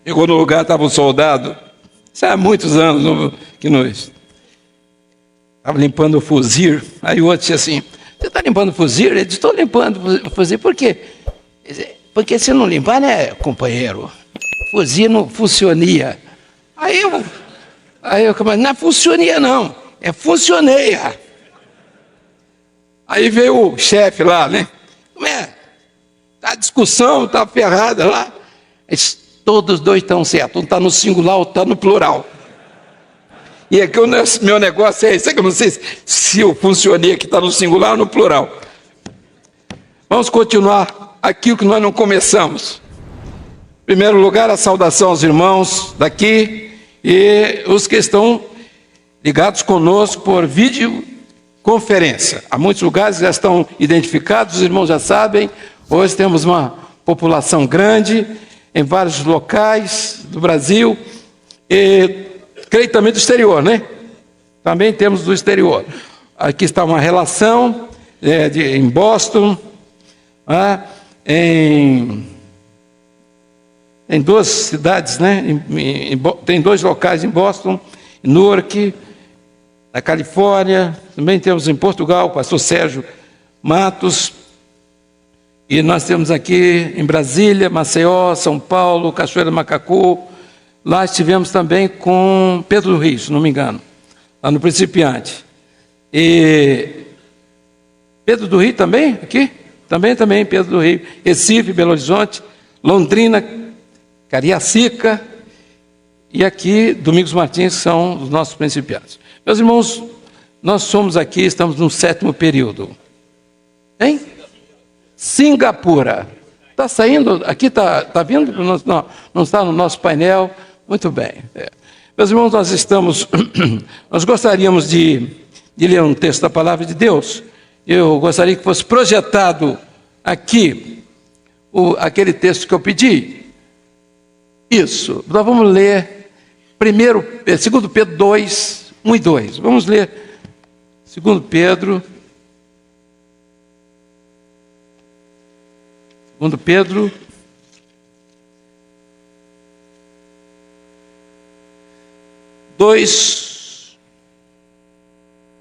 Chegou no lugar, estava um soldado, isso há muitos anos, que nós estava limpando o fuzil. Aí o outro disse assim: você está limpando o fuzil? Ele disse: estou limpando o fuzil. Por quê? Porque se não limpar, né, companheiro? O fuzil não funcionia. Aí eu não é funcionia não, é funcioneia. Aí veio o chefe lá, né? Como é? Tá a discussão, tá ferrada lá. Todos os dois estão certos, um está no singular, outro está no plural. E aqui o meu negócio é esse, é que eu não sei se o funcioneia que está no singular ou no plural. Vamos continuar aquilo que nós não começamos. Em primeiro lugar, a saudação aos irmãos daqui e os que estão ligados conosco por videoconferência. Há muitos lugares que já estão identificados, os irmãos já sabem. Hoje temos uma população grande em vários locais do Brasil e creio também do exterior, né? Também temos do exterior. Aqui está uma relação em Boston, em duas cidades, né? Tem dois locais em Boston, em Newark, na Califórnia. Também temos em Portugal, o pastor Sérgio Matos. E nós temos aqui em Brasília, Maceió, São Paulo, Cachoeira do Macacu. Lá estivemos também com Pedro do Rio, se não me engano, lá no Principiante. E Pedro do Rio também, aqui? Também, Pedro do Rio. Recife, Belo Horizonte, Londrina, Cariacica e aqui Domingos Martins, que são os nossos principiantes. Meus irmãos, nós somos aqui, estamos no 7º período. Hein? Singapura. Está saindo, aqui está vindo, não está no nosso painel. Muito bem. Meus irmãos, nós gostaríamos de ler um texto da Palavra de Deus. Eu gostaria que fosse projetado aqui aquele texto que eu pedi. Isso. Nós vamos ler primeiro, 2 Pedro 2, 1 e 2. Vamos ler 2 Pedro. 2 Pedro 2,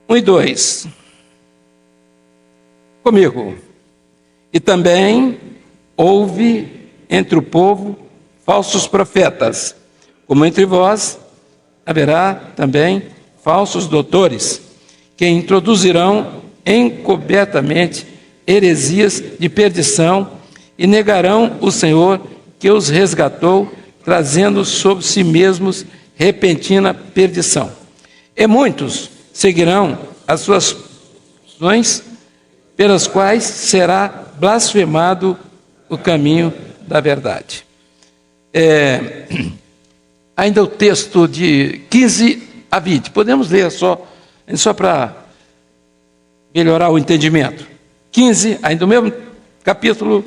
1 e 2. Comigo. E também houve entre o povo falsos profetas, como entre vós haverá também falsos doutores, que introduzirão encobertamente heresias de perdição e negarão o Senhor que os resgatou, trazendo sobre si mesmos repentina perdição. E muitos seguirão as suas ações, pelas quais será blasfemado o caminho da verdade. Ainda o texto de 15 a 20, podemos ler só para melhorar o entendimento. 15, ainda o mesmo capítulo.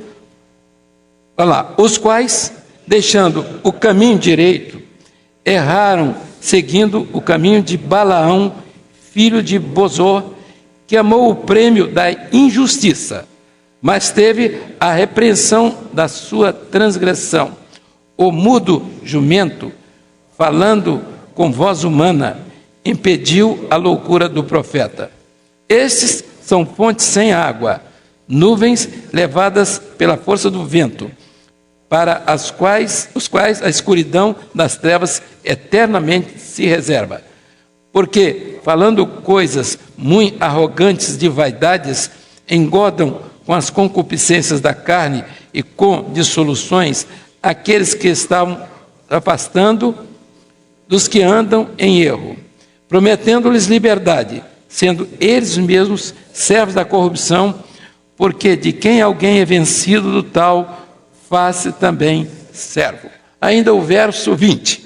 Olha lá, os quais, deixando o caminho direito, erraram, seguindo o caminho de Balaão, filho de Bosor, que amou o prêmio da injustiça, mas teve a repreensão da sua transgressão. O mudo jumento, falando com voz humana, impediu a loucura do profeta. Estes são fontes sem água, nuvens levadas pela força do vento, para os quais a escuridão das trevas eternamente se reserva. Porque, falando coisas muito arrogantes de vaidades, engodam com as concupiscências da carne e com dissoluções aqueles que estavam afastando dos que andam em erro, prometendo-lhes liberdade, sendo eles mesmos servos da corrupção, porque de quem alguém é vencido do tal, faz-se também servo. Ainda o verso 20.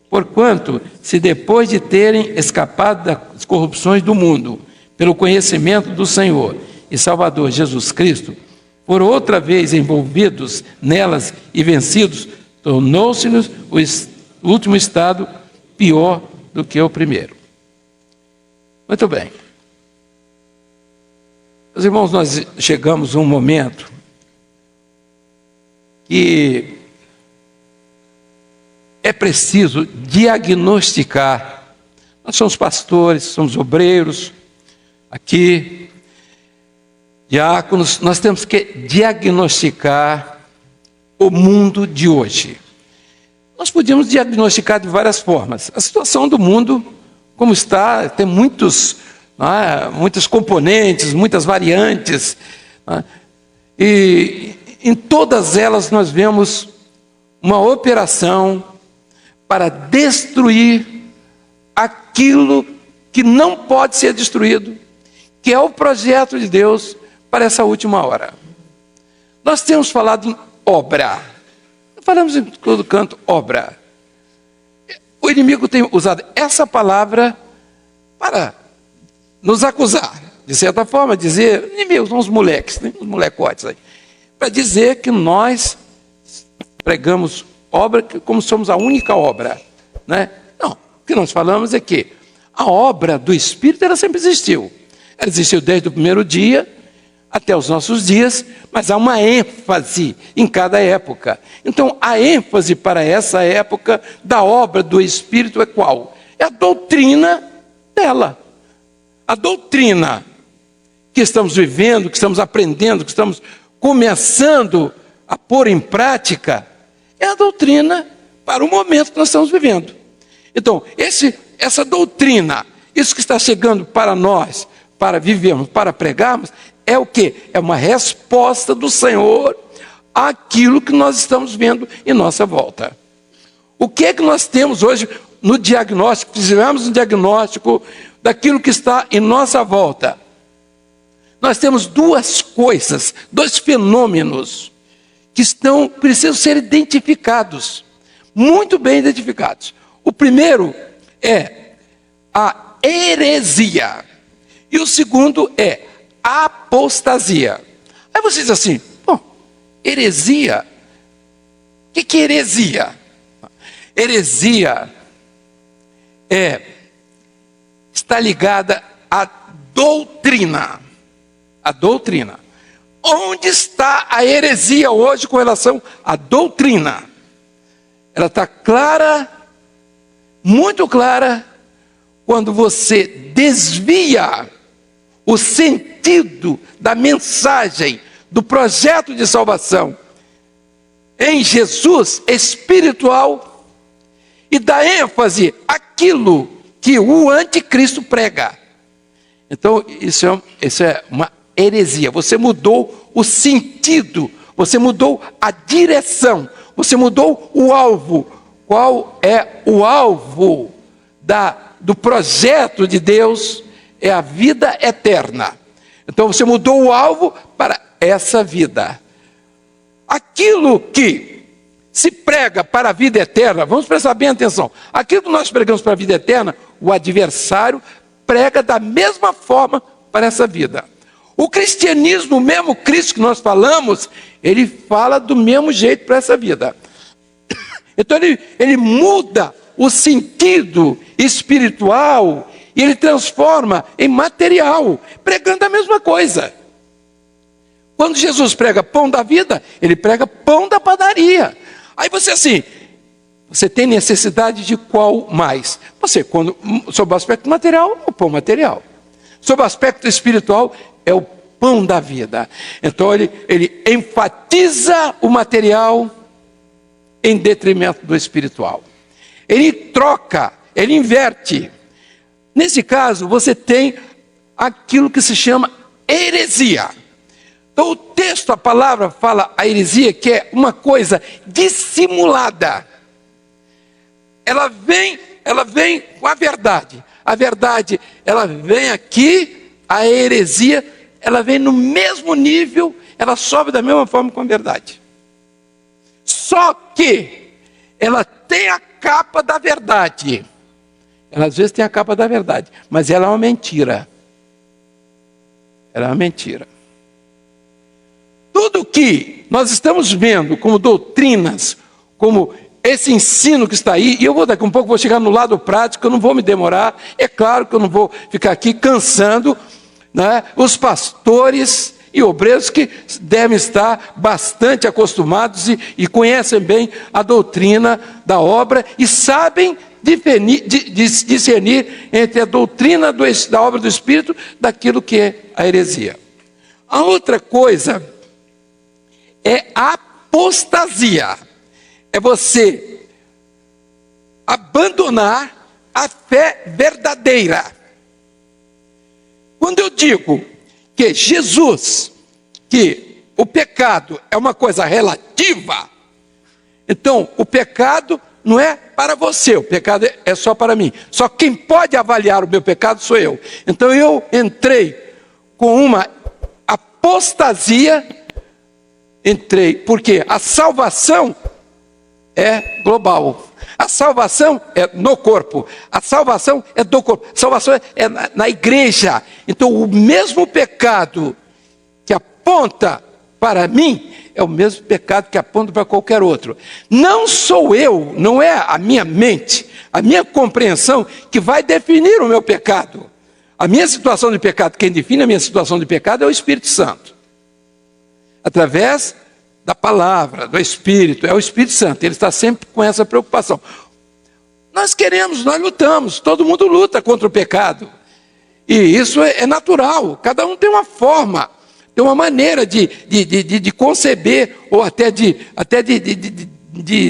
Porquanto, se depois de terem escapado das corrupções do mundo, pelo conhecimento do Senhor e Salvador Jesus Cristo, foram outra vez envolvidos nelas e vencidos, tornou-se-nos o último estado pior do que o primeiro. Muito bem. Meus irmãos, nós chegamos a um momento que é preciso diagnosticar. Nós somos pastores, somos obreiros, aqui, diáconos, nós temos que diagnosticar o mundo de hoje. Nós podíamos diagnosticar de várias formas. A situação do mundo, como está, tem muitos componentes, muitas variantes, e em todas elas nós vemos uma operação para destruir aquilo que não pode ser destruído, que é o projeto de Deus para essa última hora. Nós temos falado em obra. Falamos em todo canto, obra. O inimigo tem usado essa palavra para nos acusar, de certa forma, dizer, inimigos, são os moleques, né? Os molecotes aí, para dizer que nós pregamos obra como somos a única obra, né? Não, o que nós falamos é que a obra do Espírito, ela sempre existiu. Ela existiu desde o primeiro dia até os nossos dias, mas há uma ênfase em cada época. Então, a ênfase para essa época da obra do Espírito é qual? É a doutrina dela. A doutrina que estamos vivendo, que estamos aprendendo, que estamos começando a pôr em prática, é a doutrina para o momento que nós estamos vivendo. Então, essa doutrina, isso que está chegando para nós, para vivermos, para pregarmos, é o quê? É uma resposta do Senhor àquilo que nós estamos vendo em nossa volta. O que é que nós temos hoje no diagnóstico? Fizemos um diagnóstico daquilo que está em nossa volta. Nós temos duas coisas, dois fenômenos que precisam ser identificados, muito bem identificados. O primeiro é a heresia e o segundo é apostasia. Aí você diz assim, bom, heresia? O que é heresia? Heresia está ligada à doutrina. A doutrina. Onde está a heresia hoje com relação à doutrina? Ela está clara, muito clara, quando você desvia o sentido da mensagem, do projeto de salvação em Jesus espiritual e dá ênfase àquilo que o anticristo prega. Então, isso é uma heresia. Você mudou o sentido, você mudou a direção, você mudou o alvo. Qual é o alvo do projeto de Deus? É a vida eterna. Então você mudou o alvo para essa vida. Aquilo que se prega para a vida eterna, vamos prestar bem atenção, aquilo que nós pregamos para a vida eterna, o adversário prega da mesma forma para essa vida. O cristianismo, o mesmo Cristo que nós falamos, ele fala do mesmo jeito para essa vida. Então ele muda o sentido espiritual e ele transforma em material, pregando a mesma coisa. Quando Jesus prega pão da vida, ele prega pão da padaria. Aí você tem necessidade de qual mais? Sob o aspecto material, é o pão material. Sob o aspecto espiritual, é o pão da vida. Então ele enfatiza o material em detrimento do espiritual. Ele troca, ele inverte. Nesse caso, você tem aquilo que se chama heresia. Então o texto, a palavra fala a heresia, que é uma coisa dissimulada. Ela vem com a verdade. A verdade, ela vem aqui, a heresia, ela vem no mesmo nível, ela sobe da mesma forma com a verdade. Só que ela tem a capa da verdade. Ela às vezes tem a capa da verdade, mas ela é uma mentira. Ela é uma mentira. Tudo que nós estamos vendo como doutrinas, como esse ensino que está aí, e eu daqui a um pouco vou chegar no lado prático, eu não vou me demorar, é claro que eu não vou ficar aqui cansando, né, os pastores e obreiros que devem estar bastante acostumados e conhecem bem a doutrina da obra e sabem discernir entre a doutrina da obra do Espírito daquilo que é a heresia. A outra coisa é a apostasia. É você abandonar a fé verdadeira. Quando eu digo que Jesus, que o pecado é uma coisa relativa, então o pecado não é para você, o pecado é só para mim. Só quem pode avaliar o meu pecado sou eu. Então eu entrei com uma apostasia, porque a salvação é global. A salvação é no corpo. A salvação é do corpo. A salvação é na igreja. Então o mesmo pecado que aponta para mim é o mesmo pecado que aponta para qualquer outro. Não sou eu, não é a minha mente, a minha compreensão que vai definir o meu pecado. A minha situação de pecado, quem define a minha situação de pecado é o Espírito Santo. Através da palavra, do Espírito, é o Espírito Santo, ele está sempre com essa preocupação. Nós lutamos, todo mundo luta contra o pecado. E isso é natural, cada um tem uma forma, tem uma maneira de conceber, ou até de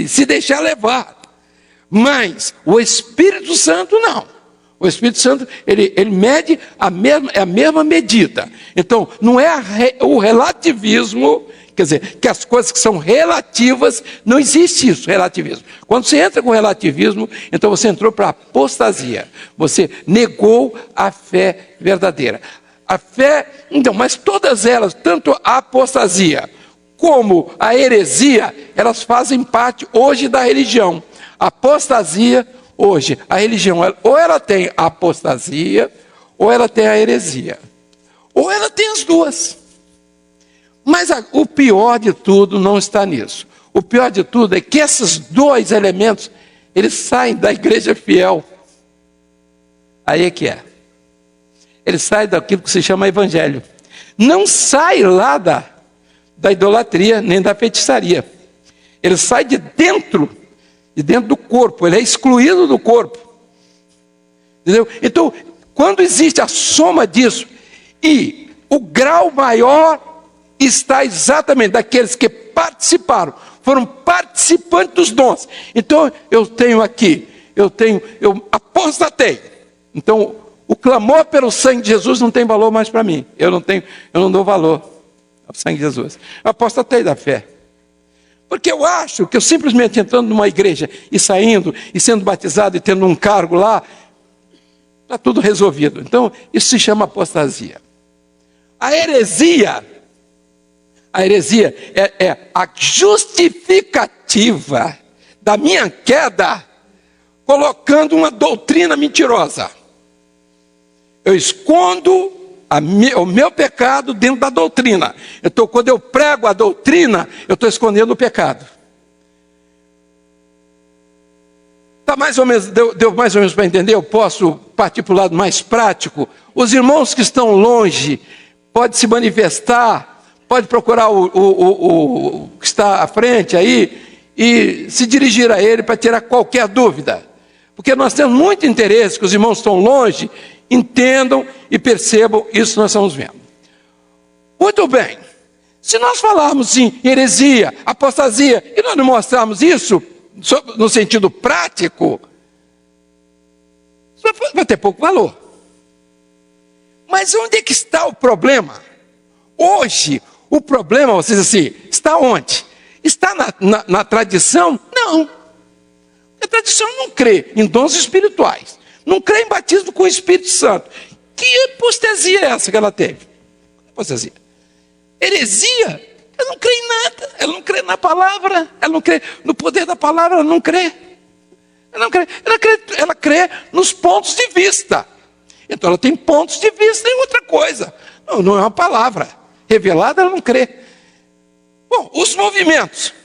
se deixar levar. Mas o Espírito Santo não. O Espírito Santo, ele mede a mesma medida. Então, não é o relativismo, quer dizer, que as coisas que são relativas, não existe isso, relativismo. Quando você entra com relativismo, então você entrou para a apostasia. Você negou a fé verdadeira. A fé, então, mas todas elas, tanto a apostasia como a heresia, elas fazem parte hoje da religião. A apostasia, hoje, a religião, ou ela tem a apostasia, ou ela tem a heresia. Ou ela tem as duas. Mas o pior de tudo não está nisso. O pior de tudo é que esses dois elementos, eles saem da igreja fiel. Aí é que é. Ele sai daquilo que se chama evangelho. Não sai lá da idolatria, nem da feitiçaria. Ele sai de dentro do corpo, ele é excluído do corpo. Entendeu? Então, quando existe a soma disso, e o grau maior está exatamente daqueles que participaram, foram participantes dos dons. Então, eu apostatei. Então, o clamor pelo sangue de Jesus não tem valor mais para mim. Eu não dou valor ao sangue de Jesus. Eu apostatei da fé. Porque eu acho que eu simplesmente entrando numa igreja e saindo, e sendo batizado e tendo um cargo lá, está tudo resolvido. Então, isso se chama apostasia. A heresia é a justificativa da minha queda, colocando uma doutrina mentirosa. Eu escondo o meu pecado dentro da doutrina. Então, quando eu prego a doutrina, eu estou escondendo o pecado. Deu mais ou menos para entender? Eu posso partir para o lado mais prático. Os irmãos que estão longe, podem se manifestar, pode procurar o que está à frente aí, e se dirigir a ele para tirar qualquer dúvida. Porque nós temos muito interesse que os irmãos estão longe, entendam e percebam isso que nós estamos vendo. Muito bem, se nós falarmos em heresia, apostasia, e nós não mostrarmos isso no sentido prático, vai ter pouco valor. Mas onde é que está o problema? Hoje, o problema, vocês assim, está onde? Está na tradição? Não. A tradição não crê em dons espirituais. Não crê em batismo com o Espírito Santo. Que apostasia é essa que ela teve? Apostasia. Heresia? Ela não crê em nada. Ela não crê na palavra. Ela não crê no poder da palavra. Ela não crê. Ela crê nos pontos de vista. Então ela tem pontos de vista em outra coisa. Não é uma palavra revelada, ela não crê. Bom, os movimentos.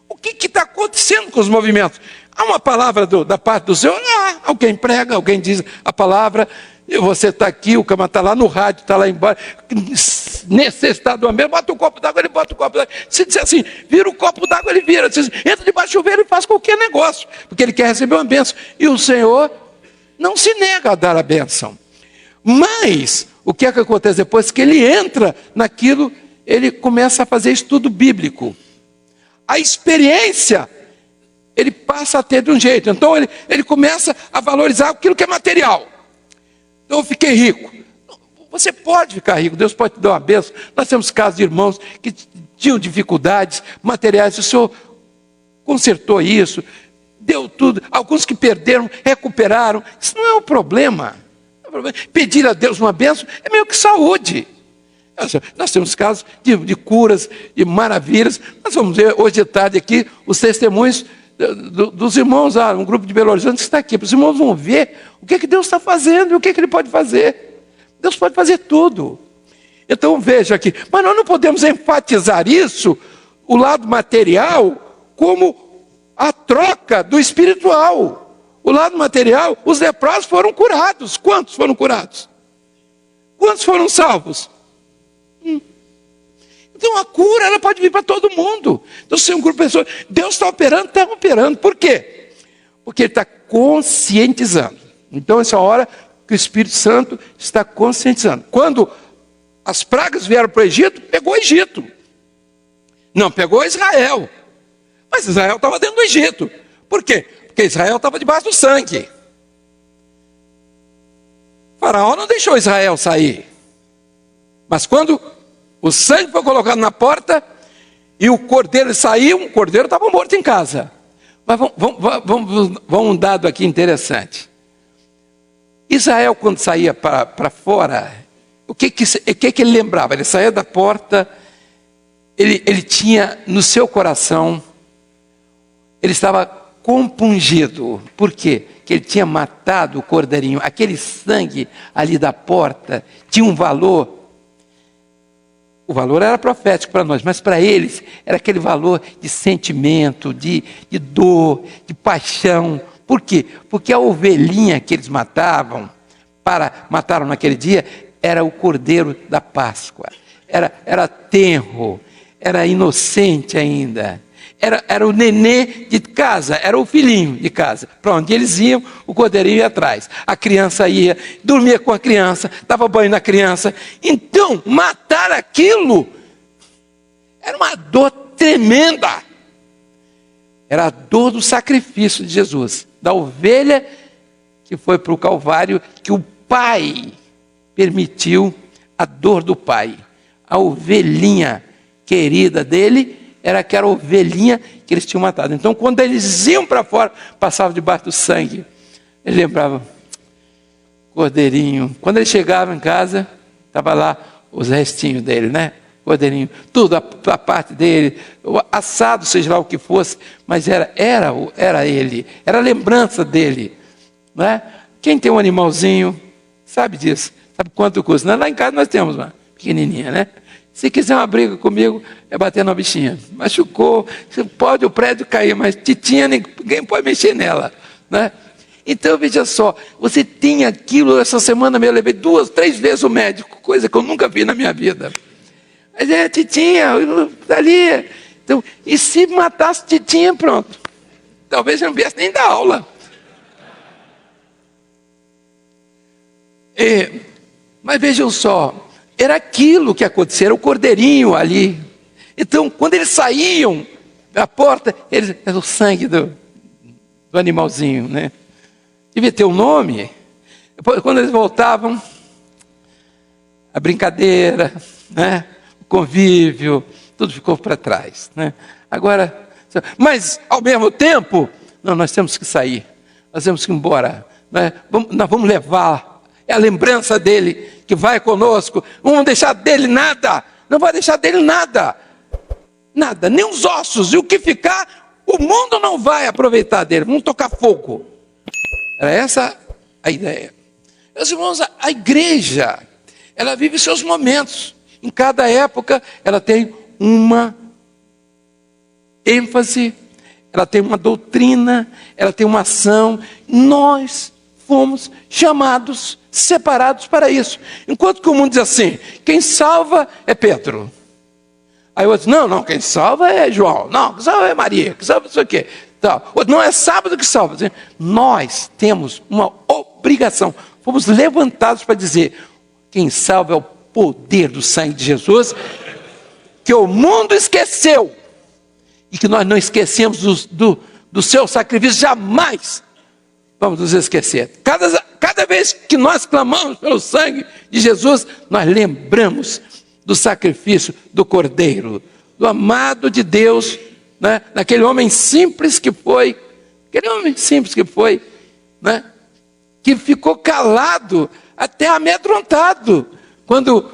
O que está acontecendo com os movimentos? Há uma palavra da parte do Senhor, alguém prega, alguém diz a palavra, você está aqui, o cama está lá no rádio, está lá embaixo. necessitar de uma benção, bota um copo d'água, ele bota um copo d'água. Se disser assim, vira o copo d'água, ele vira. Se diz, entra debaixo do chuveiro e faz qualquer negócio, porque ele quer receber uma benção. E o Senhor não se nega a dar a benção. Mas, o que é que acontece depois? Que ele entra naquilo, ele começa a fazer estudo bíblico. A experiência, ele passa a ter de um jeito. Então, ele começa a valorizar aquilo que é material. Então, eu fiquei rico. Você pode ficar rico, Deus pode te dar uma bênção. Nós temos casos de irmãos que tinham dificuldades materiais, o Senhor consertou isso, deu tudo. Alguns que perderam, recuperaram. Isso não é um problema. Pedir a Deus uma bênção é meio que saúde. Nós temos casos de curas, de maravilhas. Nós vamos ver hoje de tarde aqui os testemunhos dos irmãos, um grupo de Belo Horizonte que está aqui. Os irmãos vão ver o que Deus está fazendo e o que Ele pode fazer. Deus pode fazer tudo. Então veja aqui, mas nós não podemos enfatizar isso, o lado material, como a troca do espiritual. O lado material, os leprosos foram curados. Quantos foram curados? Quantos foram salvos? Então a cura, ela pode vir para todo mundo. Então se um grupo de pessoas, Deus está operando. Por quê? Porque Ele está conscientizando. Então essa é a hora que o Espírito Santo está conscientizando. Quando as pragas vieram para o Egito, pegou o Egito. Não pegou Israel. Mas Israel estava dentro do Egito. Por quê? Porque Israel estava debaixo do sangue. O faraó não deixou Israel sair. Mas quando o sangue foi colocado na porta e o cordeiro saiu, o cordeiro estava morto em casa. Mas vamos um dado aqui interessante. Israel, quando saía para fora, o que ele lembrava? Ele saía da porta, ele tinha no seu coração, ele estava compungido. Por quê? Que ele tinha matado o cordeirinho. Aquele sangue ali da porta tinha um valor. O valor era profético para nós, mas para eles era aquele valor de sentimento, de dor, de paixão. Por quê? Porque a ovelhinha que eles mataram naquele dia, era o cordeiro da Páscoa. Era tenro, era inocente ainda. Era o nenê de casa, era o filhinho de casa. Para onde eles iam, o cordeirinho ia atrás. A criança ia, dormia com a criança, dava banho na criança. Então, matar aquilo era uma dor tremenda. Era a dor do sacrifício de Jesus, da ovelha que foi para o Calvário, que o Pai permitiu, a dor do Pai. A ovelhinha querida dele era aquela ovelhinha que eles tinham matado. Então, quando eles iam para fora, passavam debaixo do sangue. Ele lembrava, cordeirinho. Quando ele chegava em casa, estava lá os restinhos dele, né? Cordeirinho, tudo, a parte dele, assado, seja lá o que fosse, mas era ele, era a lembrança dele, não é? Quem tem um animalzinho, sabe disso, sabe quanto custa? Lá em casa nós temos uma pequenininha, né? Se quiser uma briga comigo, é bater na bichinha. Machucou, pode o prédio cair, mas titinha, ninguém pode mexer nela, né? Então veja só, você tem aquilo, essa semana eu levei 2, 3 vezes o médico, coisa que eu nunca vi na minha vida. Mas titinha, ali. Então, e se matasse titinha, pronto. Talvez eu não viesse nem dar aula. Mas vejam só, era aquilo que acontecia, era o cordeirinho ali. Então, quando eles saíam da porta, era o sangue do animalzinho, né? Devia ter um nome. Depois, quando eles voltavam, a brincadeira, né? O convívio, tudo ficou para trás, né? Agora, mas ao mesmo tempo, não, nós temos que sair, nós temos que ir embora, né? Nós vamos levar. É a lembrança dele que vai conosco. Não vamos deixar dele nada. Não vai deixar dele nada. Nada, nem os ossos. E o que ficar, o mundo não vai aproveitar dele. Vamos tocar fogo. Era essa a ideia. Meus irmãos, a igreja, ela vive seus momentos. Em cada época, ela tem uma ênfase, ela tem uma doutrina, ela tem uma ação. Nós fomos chamados separados para isso. Enquanto que o mundo diz assim, quem salva é Pedro. Aí o outro, não, quem salva é João. Não, quem salva é Maria, quem salva não sei o quê. Não é sábado que salva. Nós temos uma obrigação. Fomos levantados para dizer, quem salva é o poder do sangue de Jesus, que o mundo esqueceu. E que nós não esquecemos do seu sacrifício, jamais vamos nos esquecer. Cada vez que nós clamamos pelo sangue de Jesus, nós lembramos do sacrifício do Cordeiro, do amado de Deus, né? Daquele homem simples que foi, né? Que ficou calado, até amedrontado, quando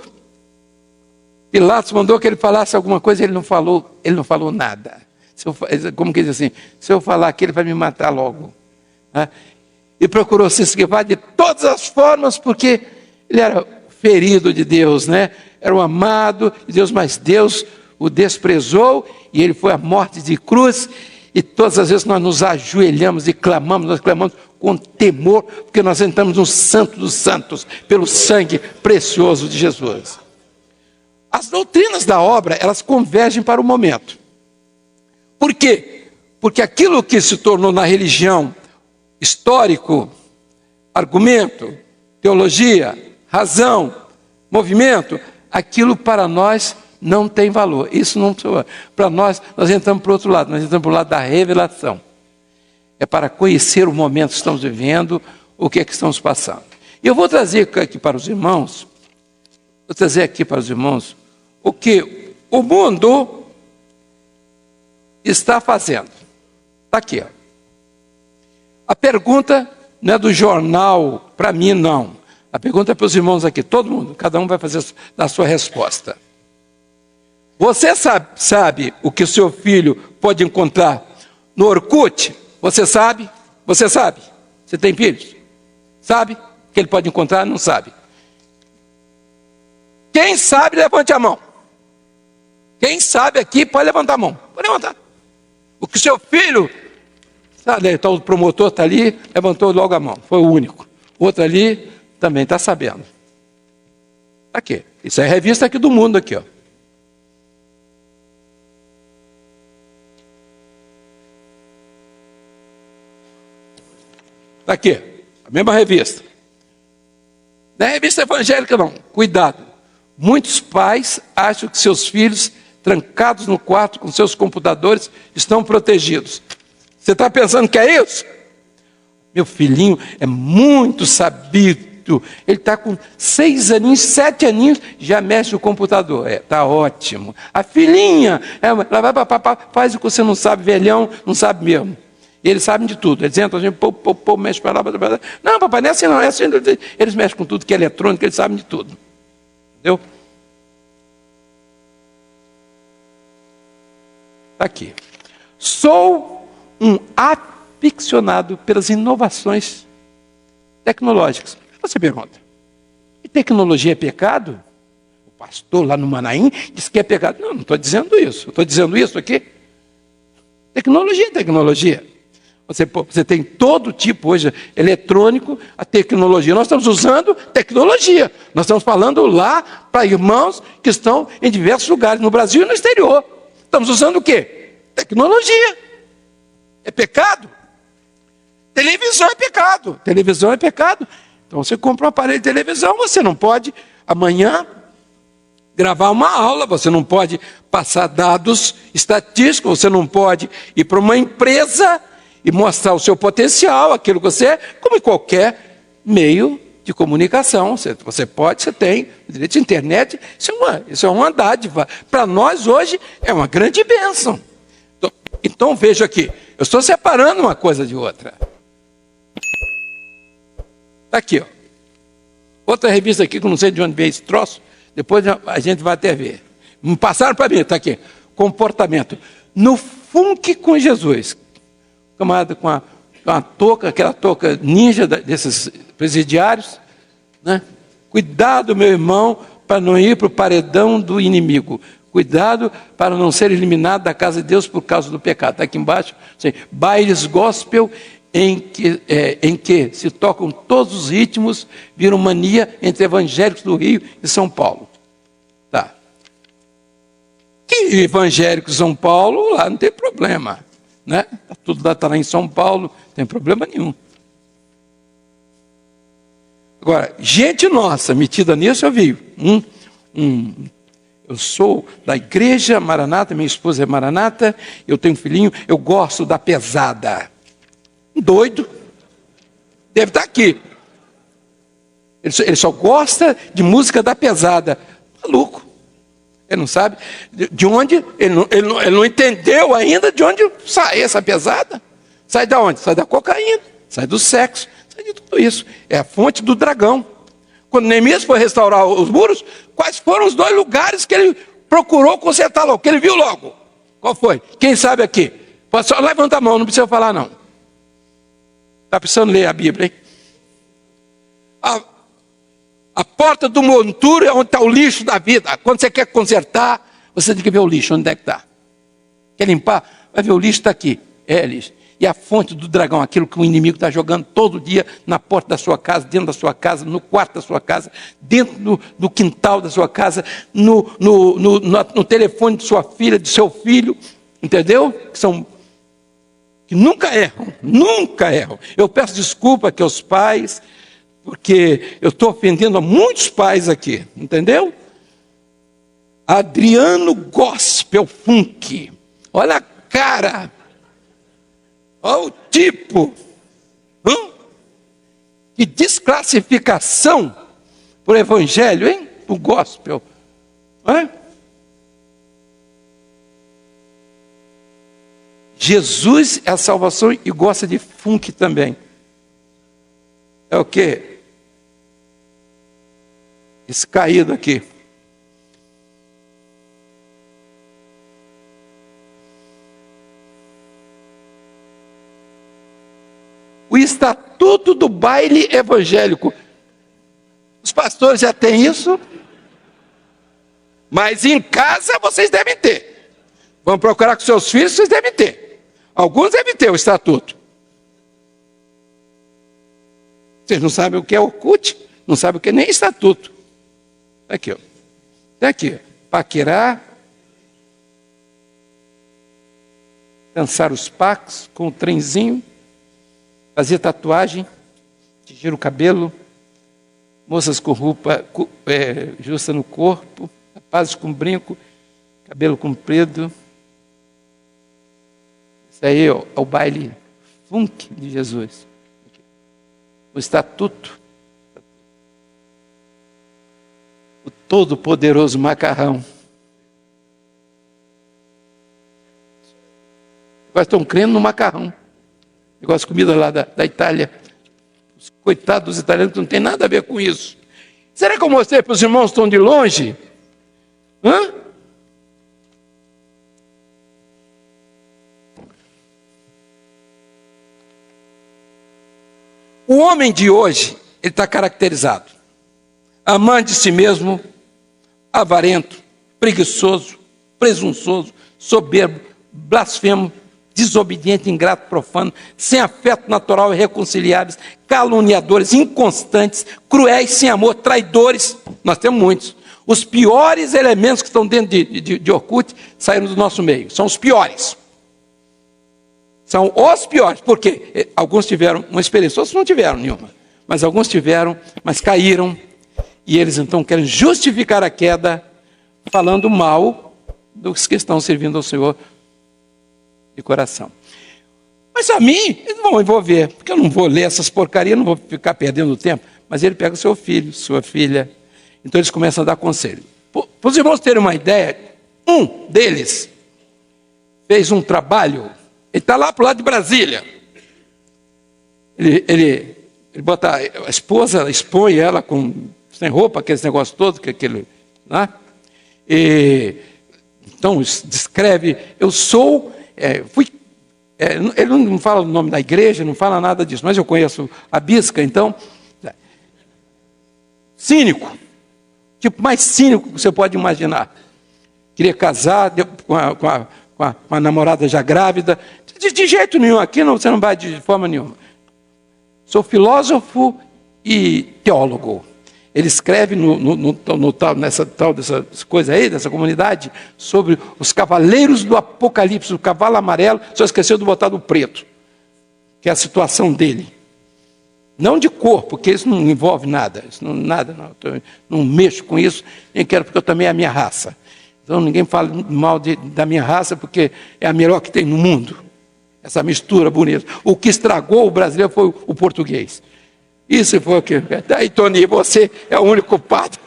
Pilatos mandou que ele falasse alguma coisa, ele não falou nada. Como que diz assim, se eu falar aqui, ele vai me matar logo. Né? E procurou se esquivar de todas as formas, porque ele era ferido de Deus, né? Era o amado de Deus, mas Deus o desprezou e ele foi à morte de cruz. E todas as vezes nós nos ajoelhamos e clamamos, nós clamamos com temor, porque nós entramos no Santo dos Santos, pelo sangue precioso de Jesus. As doutrinas da obra, elas convergem para o momento. Por quê? Porque aquilo que se tornou na religião histórico, argumento, teologia, razão, movimento, aquilo para nós não tem valor. Isso não tem valor. Para nós entramos para o outro lado, nós entramos para o lado da revelação. É para conhecer o momento que estamos vivendo, o que é que estamos passando. E eu vou trazer aqui para os irmãos, o que o mundo está fazendo. Está aqui, ó. A pergunta não é do jornal para mim, não. A pergunta é para os irmãos aqui, todo mundo, cada um vai fazer a sua resposta. Você sabe o que o seu filho pode encontrar no Orkut? Você sabe? Você sabe? Você tem filhos? Sabe o que ele pode encontrar? Não sabe. Quem sabe, levante a mão. Quem sabe aqui pode levantar a mão. Pode levantar. O que o seu filho... Sabe, então, o promotor está ali, levantou logo a mão. Foi o único. O outro ali também está sabendo. Aqui. Isso é a revista aqui do mundo, aqui, ó. Está aqui, a mesma revista. Não é revista evangélica, não. Cuidado. Muitos pais acham que seus filhos, trancados no quarto com seus computadores, estão protegidos. Você está pensando que é isso? Meu filhinho é muito sabido. Ele está com 6 aninhos, 7 aninhos, já mexe no computador. Está ótimo. A filhinha, ela vai para papá, faz o que você não sabe, velhão, não sabe mesmo. E eles sabem de tudo. Eles entram assim, mexe para lá. Não, papai, não é assim não. É assim, eles mexem com tudo que é eletrônico, eles sabem de tudo. Entendeu? Está aqui. Sou um aficionado pelas inovações tecnológicas. Você pergunta, e tecnologia é pecado? O pastor lá no Manaim disse que é pecado. Não estou dizendo isso. Estou dizendo isso aqui. Tecnologia é tecnologia. Você tem todo tipo hoje eletrônico, a tecnologia. Nós estamos usando tecnologia. Nós estamos falando lá para irmãos que estão em diversos lugares, no Brasil e no exterior. Estamos usando o quê? Tecnologia. É pecado? Televisão é pecado. Televisão é pecado. Então você compra um aparelho de televisão, você não pode amanhã gravar uma aula, você não pode passar dados estatísticos, você não pode ir para uma empresa e mostrar o seu potencial, aquilo que você é, como em qualquer meio de comunicação. Você tem direito de internet, isso é uma dádiva. Para nós hoje é uma grande bênção. Então veja aqui, eu estou separando uma coisa de outra. Está aqui, ó. Outra revista aqui que eu não sei de onde veio esse troço, depois a gente vai até ver. Me passaram para mim, está aqui. Comportamento. No Funk com Jesus. Camarada com a touca, aquela touca ninja desses presidiários. Né? Cuidado, meu irmão, para não ir para o paredão do inimigo. Cuidado para não ser eliminado da casa de Deus por causa do pecado. Está aqui embaixo, assim, bailes gospel em que se tocam todos os ritmos, viram mania entre evangélicos do Rio e São Paulo. Tá. Que evangélicos de São Paulo, lá não tem problema, né? Tudo está lá em São Paulo, não tem problema nenhum. Agora, gente nossa metida nisso, eu vi. Eu sou da igreja Maranata, minha esposa é Maranata, eu tenho um filhinho, eu gosto da pesada. Doido, deve estar aqui. Ele só gosta de música da pesada. Maluco. Ele não sabe de onde, ele não entendeu ainda de onde sai essa pesada. Sai da onde? Sai da cocaína, sai do sexo, sai de tudo isso. É a fonte do dragão. Quando Neemias foi restaurar os muros, quais foram os 2 lugares que ele procurou consertar logo, que ele viu logo? Qual foi? Quem sabe aqui? Pode só levantar a mão, não precisa falar não. Está precisando ler a Bíblia, hein? A porta do monturo é onde está o lixo da vida. Quando você quer consertar, você tem que ver o lixo, onde é que está. Quer limpar? Vai ver o lixo, está aqui. É lixo. E a fonte do dragão, aquilo que o inimigo está jogando todo dia na porta da sua casa, dentro da sua casa, no quarto da sua casa, dentro do quintal da sua casa, no telefone de sua filha, de seu filho, entendeu? Que nunca erram. Eu peço desculpa aqui aos pais, porque eu estou ofendendo a muitos pais aqui, entendeu? Adriano Gospel Funk, olha a cara, olha o tipo, que desclassificação por evangelho, hein? O gospel, Jesus é a salvação e gosta de funk também. É o quê? Esse caído aqui. O estatuto do baile evangélico. Os pastores já têm isso, mas em casa vocês devem ter. Vão procurar com seus filhos, vocês devem ter. Alguns devem ter o estatuto. Vocês não sabem o que é Orkut, não sabem o que é nem estatuto. Aqui, ó. Tá aqui, ó. Paquerar, dançar os pacos com o trenzinho, fazer tatuagem, tingir o cabelo, moças com roupa justa no corpo, rapazes com brinco, cabelo comprido. Isso aí é o baile funk de Jesus. O estatuto. O todo-poderoso macarrão. Agora estão crendo no macarrão. Negócio de comida lá da Itália. Os coitados dos italianos não tem nada a ver com isso. Será que eu mostrei para os irmãos que estão de longe? O homem de hoje, ele está caracterizado. Amante de si mesmo, avarento, preguiçoso, presunçoso, soberbo, blasfemo, desobediente, ingrato, profano, sem afeto natural e irreconciliáveis, caluniadores, inconstantes, cruéis, sem amor, traidores. Nós temos muitos. Os piores elementos que estão dentro de Orkut saíram do nosso meio. São os piores. São os piores. Por quê? Alguns tiveram uma experiência, outros não tiveram nenhuma. Mas alguns tiveram, mas caíram. E eles então querem justificar a queda falando mal dos que estão servindo ao Senhor de coração. Mas a mim, eles não vão envolver, porque eu não vou ler essas porcarias, não vou ficar perdendo tempo. Mas ele pega o seu filho, sua filha. Então eles começam a dar conselho. Para os irmãos terem uma ideia, um deles fez um trabalho, ele está lá para o lado de Brasília. Ele bota a esposa, expõe ela sem roupa, aqueles negócios todos, né? Então descreve, eu sou, ele não fala o nome da igreja, não fala nada disso, mas eu conheço a bisca, então, cínico, tipo mais cínico que você pode imaginar. Queria casar a namorada já grávida. De jeito nenhum, aqui você não vai de forma nenhuma. Sou filósofo e teólogo. Ele escreve dessas coisas aí, dessa comunidade, sobre os cavaleiros do Apocalipse, o cavalo amarelo, só esqueceu de botar do preto, que é a situação dele. Não de cor, porque isso não envolve nada, não mexo com isso, nem quero, porque eu também é a minha raça. Então ninguém fala mal da minha raça, porque é a melhor que tem no mundo, essa mistura bonita. O que estragou o brasileiro foi o português. Isso foi o que... Daí, Tony, você é o único culpado.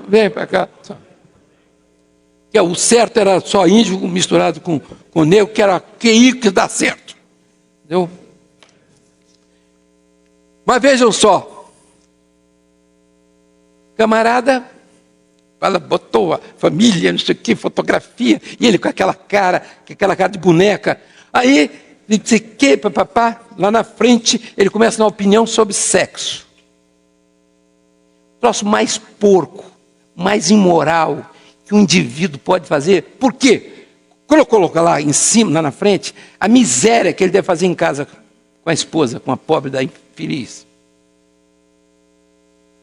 Vem para cá. O certo era só índio misturado com negro, que era que dá certo. Entendeu? Mas vejam só. Camarada, botou a família, não sei o que, fotografia, e ele com aquela cara de boneca. Aí... ele disse que, papapá, lá na frente, ele começa a dar opinião sobre sexo. O troço mais porco, mais imoral que um indivíduo pode fazer. Por quê? Quando eu coloco lá em cima, lá na frente, a miséria que ele deve fazer em casa com a esposa, com a pobre da infeliz.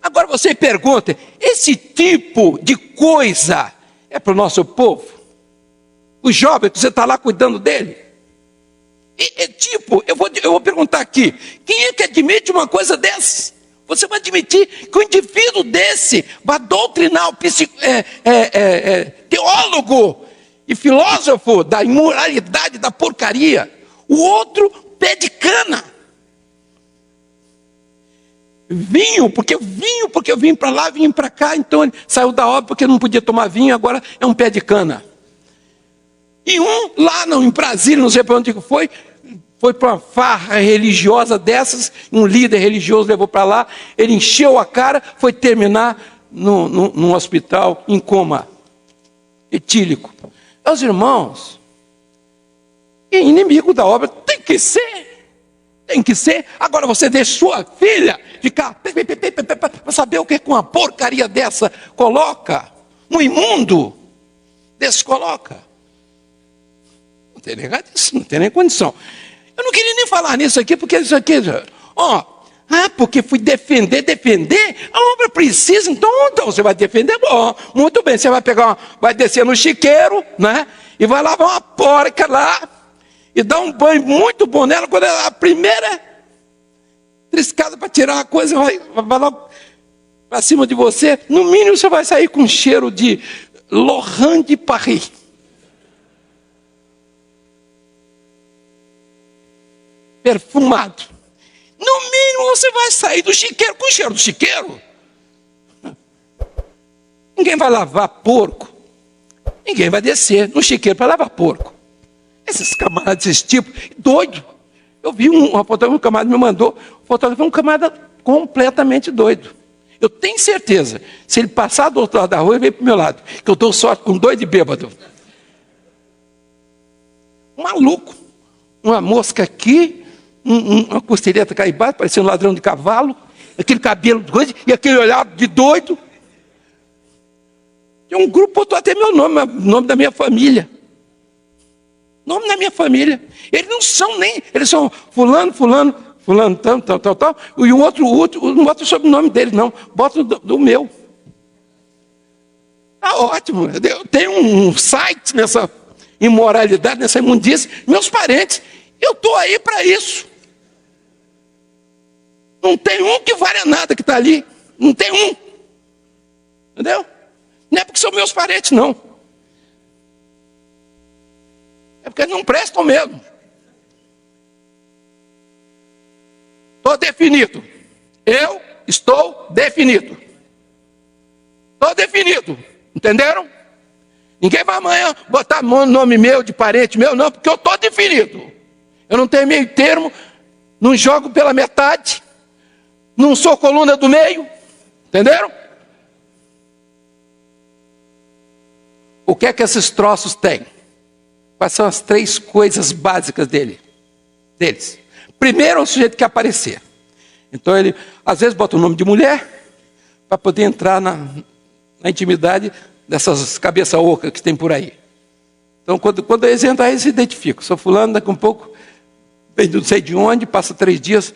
Agora você pergunta, esse tipo de coisa é para o nosso povo? O jovem que você está lá cuidando dele? Eu vou perguntar aqui, quem é que admite uma coisa dessa? Você vai admitir que um indivíduo desse vai doutrinar o teólogo e filósofo da imoralidade, da porcaria, o outro pé de cana. Vinho, porque eu vim para lá, vim para cá, então ele saiu da obra porque não podia tomar vinho, agora é um pé de cana. E um lá em Brasília, não sei para onde foi para uma farra religiosa dessas, um líder religioso levou para lá, ele encheu a cara, foi terminar num hospital em coma etílico. Meus irmãos, inimigo da obra tem que ser. Agora você deixa sua filha ficar para saber o que com uma porcaria dessa coloca, um imundo desse coloca. Não tem negado isso, não tem nem condição. Eu não queria nem falar nisso aqui, porque isso aqui, porque fui defender, a obra precisa, então você vai defender, bom, muito bem, você vai descer no chiqueiro, né, e vai lavar uma porca lá, e dar um banho muito bom nela, quando ela, a primeira triscada para tirar a coisa, vai logo para cima de você, no mínimo você vai sair com cheiro de Laurent de Paris. Perfumado. No mínimo você vai sair do chiqueiro com o cheiro do chiqueiro. Ninguém vai lavar porco. Ninguém vai descer no chiqueiro para lavar porco. Esses camaradas desse tipo, doido. Eu vi uma fotografia, um camarada me mandou, fotografia, um camarada completamente doido. Eu tenho certeza, se ele passar do outro lado da rua, ele vem para o meu lado, que eu dou sorte com doido e bêbado. Um maluco. Uma mosca aqui, uma costeleta caibada, parecendo um ladrão de cavalo, aquele cabelo doido e aquele olhar de doido. E um grupo botou até meu nome, o nome da minha família. Nome da minha família. Eles não são nem, eles são fulano, tal, e o outro não bota o sobrenome dele, não, bota do meu. Tá ótimo, eu tenho um site nessa imoralidade, nessa imundície, meus parentes, eu estou aí para isso. Não tem um que valha nada que está ali. Não tem um. Entendeu? Não é porque são meus parentes, não. É porque eles não prestam mesmo. Estou definido. Eu estou definido. Estou definido. Entenderam? Ninguém vai amanhã botar nome meu, de parente meu, não, porque eu estou definido. Eu não tenho meio termo, não jogo pela metade, não sou coluna do meio, entenderam? O que é que esses troços têm? Quais são as 3 coisas básicas deles? Primeiro, é o sujeito que quer aparecer. Então ele, às vezes, bota o nome de mulher, para poder entrar na intimidade dessas cabeça oca que tem por aí. Então, quando eles entram, eles se identificam. Sou fulano, daqui a um pouco, vem não sei de onde, passa 3 dias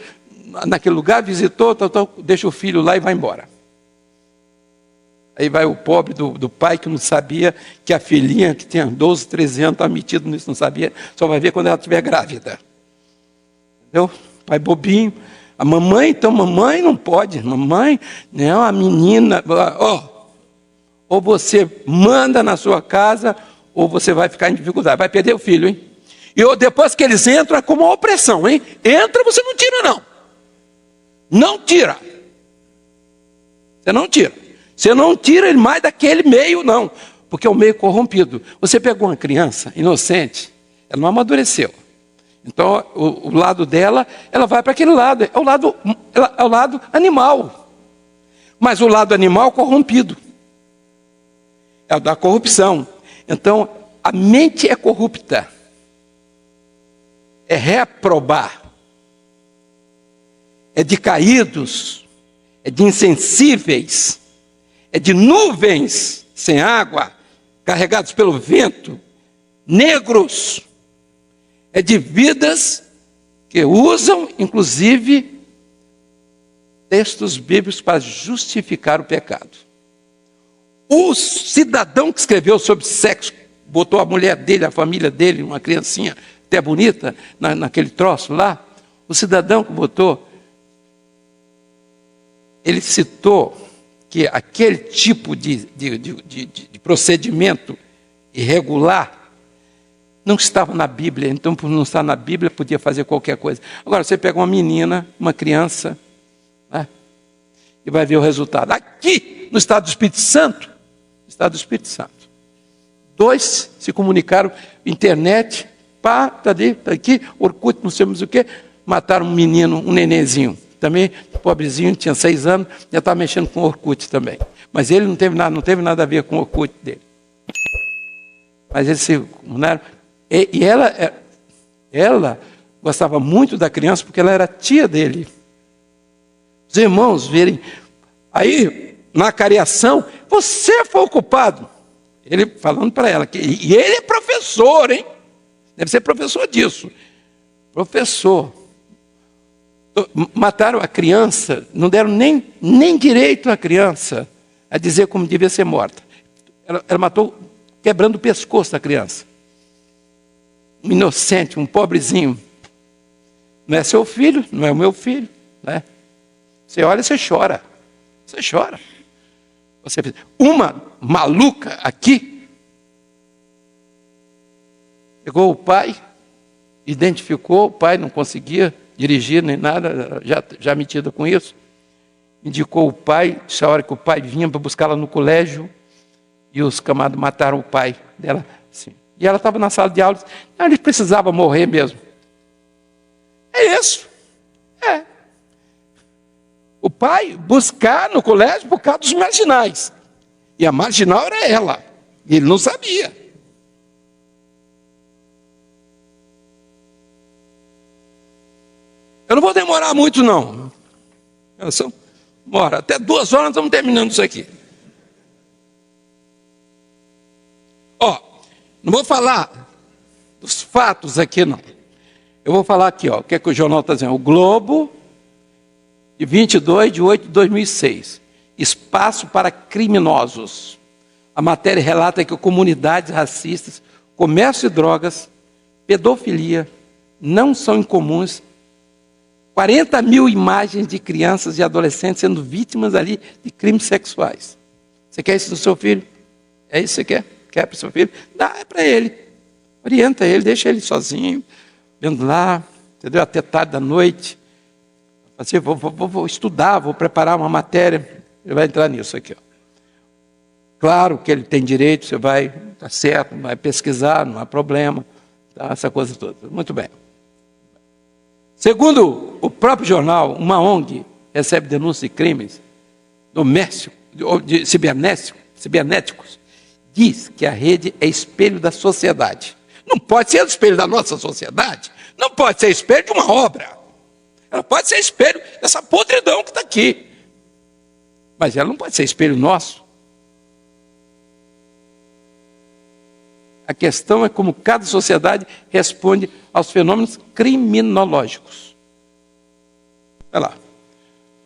naquele lugar, visitou, deixa o filho lá e vai embora. Aí vai o pobre do pai que não sabia que a filhinha, que tinha 12, 13 anos, estava metido nisso, não sabia, só vai ver quando ela estiver grávida. Entendeu? Pai bobinho. A mamãe, então, mamãe não pode. Mamãe, não, a menina... ou você manda na sua casa, ou você vai ficar em dificuldade. Vai perder o filho, hein? E depois que eles entram, é como uma opressão, hein? Entra, você não tira, não. Não tira. Você não tira. Você não tira ele mais daquele meio, não. Porque é um meio corrompido. Você pegou uma criança inocente, ela não amadureceu. Então, o lado dela, ela vai para aquele lado. É o lado animal. Mas o lado animal corrompido. É o da corrupção. Então, a mente é corrupta. É reprobar. É de caídos. É de insensíveis. É de nuvens sem água, carregados pelo vento, negros. É de vidas que usam, inclusive, textos bíblicos para justificar o pecado. O cidadão que escreveu sobre sexo, botou a mulher dele, a família dele, uma criancinha até bonita, naquele troço lá, o cidadão que botou, ele citou que aquele tipo de procedimento irregular não estava na Bíblia. Então, por não estar na Bíblia, podia fazer qualquer coisa. Agora, você pega uma menina, uma criança, né, e vai ver o resultado. Aqui, no estado do Espírito Santo, 2 se comunicaram, internet, pá, tá aqui, Orkut, não sei mais o quê, mataram um menino, um nenenzinho. Também, pobrezinho, tinha 6 anos, já estava mexendo com Orkut também. Mas ele não teve nada a ver com o Orkut dele. Mas eles se comunicaram. E ela gostava muito da criança porque ela era tia dele. Os irmãos verem. Aí, na cariação, você foi o culpado. Ele falando para ela. E ele é professor, hein? Deve ser professor disso. Professor. Mataram a criança, não deram nem direito à criança a dizer como devia ser morta. Ela matou quebrando o pescoço da criança. Um inocente, um pobrezinho. Não é seu filho, não é o meu filho. Né? Você olha e você chora. Você chora. Uma maluca aqui pegou o pai, identificou, o pai não conseguia dirigir nem nada, já metida com isso. Indicou o pai, disse a hora que o pai vinha para buscá-la no colégio, e os camaradas mataram o pai dela. Assim. E ela estava na sala de aula, ele precisava morrer mesmo. É isso. É. O pai buscar no colégio por causa dos marginais. E a marginal era ela. E ele não sabia. Eu não vou demorar muito, não. Bora, até 2 horas nós estamos terminando isso aqui. Não vou falar dos fatos aqui, não. Eu vou falar aqui, o que é que o jornal está dizendo? O Globo, de 22/8/2006. Espaço para criminosos. A matéria relata que comunidades racistas, comércio de drogas, pedofilia, não são incomuns. 40 mil imagens de crianças e adolescentes sendo vítimas ali de crimes sexuais. Você quer isso do seu filho? É isso que você quer? Quer para o seu filho? Dá, é para ele. Orienta ele, deixa ele sozinho, vendo lá, entendeu? Até tarde da noite. Assim, vou estudar, vou preparar uma matéria. Ele vai entrar nisso aqui. Claro que ele tem direito, você vai, tá certo, vai pesquisar, não há problema. Tá? Essa coisa toda. Muito bem. Segundo o próprio jornal, uma ONG recebe denúncia de crimes domésticos, de cibernéticos, diz que a rede é espelho da sociedade. Não pode ser espelho da nossa sociedade, não pode ser espelho de uma obra. Ela pode ser espelho dessa podridão que está aqui. Mas ela não pode ser espelho nosso. A questão é como cada sociedade responde aos fenômenos criminológicos. Olha lá.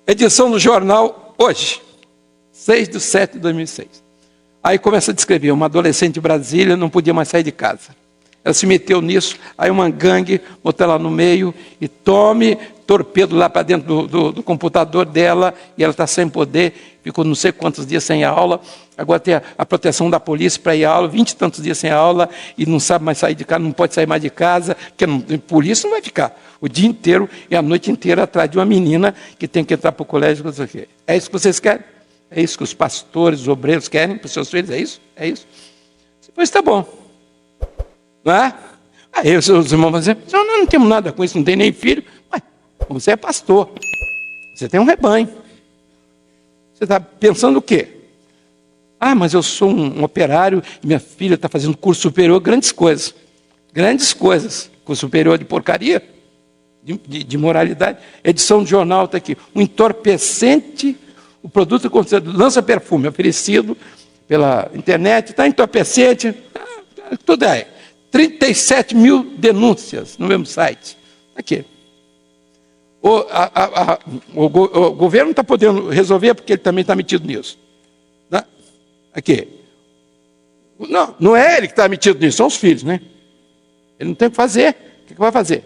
Edição do jornal hoje, 6/7/2006. Aí começa a descrever, uma adolescente de Brasília não podia mais sair de casa. Ela se meteu nisso, aí uma gangue botou ela no meio e tome torpedo lá para dentro do computador dela, e ela está sem poder, ficou não sei quantos dias sem aula, agora tem a proteção da polícia para ir à aula, 20 e tantos dias sem aula, e não sabe mais sair de casa, não pode sair mais de casa, porque a polícia não vai ficar o dia inteiro e a noite inteira atrás de uma menina que tem que entrar para o colégio, não sei o quê. É isso que vocês querem? É isso que os pastores, os obreiros querem para os seus filhos? É isso? É isso? Pois está bom. Não é? Aí os irmãos vão dizer, não temos nada com isso, não tem nem filho. Ué, você é pastor, você tem um rebanho. Você está pensando o quê? Ah, mas eu sou um operário, minha filha está fazendo curso superior, grandes coisas. Grandes coisas. Curso superior de porcaria, de moralidade. Edição de jornal está aqui. Um entorpecente, o produto lança-perfume oferecido pela internet, está entorpecente, tudo aí. 37 mil denúncias no mesmo site. Aqui. O governo não está podendo resolver porque ele também está metido nisso. Né? Aqui. Não é ele que está metido nisso, são os filhos, né? Ele não tem o que fazer. O que vai fazer?